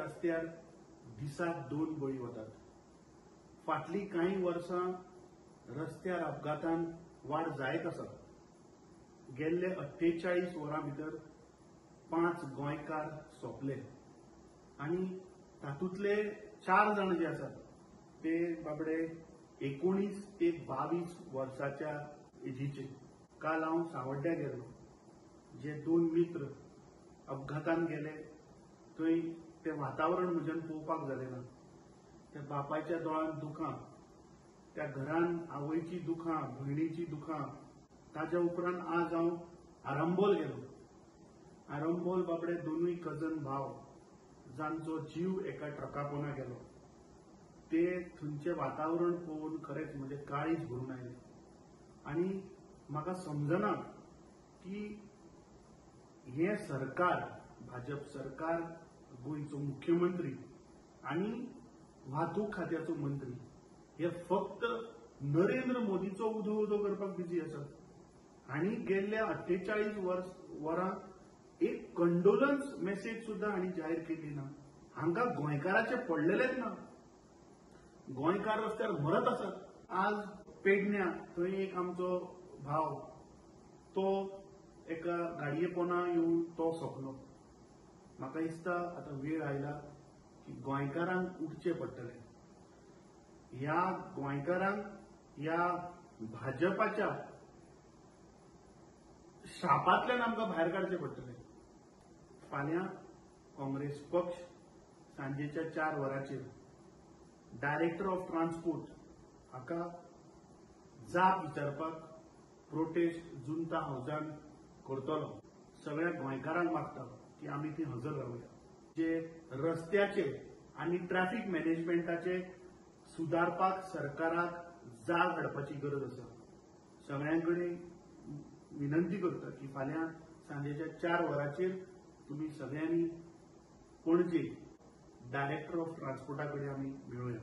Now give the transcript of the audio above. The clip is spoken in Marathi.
रस्त्यार दिसाक 2 बळी वतात. फाटली काही वर्सां रस्त्यार अपघातान वाड जायत आसा. गेल्ले 48 वरां भितर 5 गोंयकार सोंपले आनी तातूंतले 4 जाण जे आसात ते बाबडे 19 ते 22 वर्साच्या एजीचे. काल हांव सावड्ड्या गेल्लो. जे 2 मित्र अपघातान गेले थंय ते वातावरण म्हज्यान पळोवपाक जालें ना. त्या बापायच्या दोळ्यांत दुखां, त्या घरान आवयची दुखां, भयणीची दुखां. ताच्या उपरांत आज हांव आरंबोल गेलो. आरंबोल बाबडे 2 कजन भाव जांचो जीव एका ट्रका पोंदा गेलो. ते थंयचें वातावरण पळोवन खरेंच म्हजें काळीज भरून आयलें. आनी म्हाका समजना की हे सरकार, भाजप सरकार, गोंयचो मुख्यमंत्री आनी वाहतूक खात्याचो मंत्री हे फक्त नरेंद्र मोदीचो उदो उदो करपाक बिजी आसात. हांणी गेल्ल्या 48 वरां एक कंडोलन्स मेसेज सुद्दां हांणी जाहीर केली ना. हांकां गोंयकाराचे पडलेलेच ना. गोंयकार रस्त्यार मरत आसात. आज पेडण्यां थंय एक आमचो भाव तो एका गाडये पोंदा येवन तो सोंपलो. म्हाका दिसता आतां वेळ आयला की गोंयकारांक उठचें पडटलें. ह्या गोंयकारांक ह्या भाजपाच्या शापांतल्यान आमकां भायर काडचें पडटलें. फाल्यां काँग्रेस पक्ष सांजेच्या 4 वरांचेर डायरेक्टर ऑफ ट्रान्सपोर्ट हाका जाप विचारपाक प्रोटेस्ट जुंता हाऊसान करतलो. सगळ्या गोंयकारांक मागता की आमी थंय हजर रावया. जे रस्त्याचे आनी ट्रॅफिक मॅनेजमेंटाचे सुदारपाक सरकाराक जाग हाडपाची गरज आसा. सगळ्यांकडे विनंती करता की फाल्यां सांजेच्या 4 वरांचेर तुमी सगळ्यांनी पणजे डायरेक्टर ऑफ ट्रान्सपोर्टा कडेन आमी मेळुया.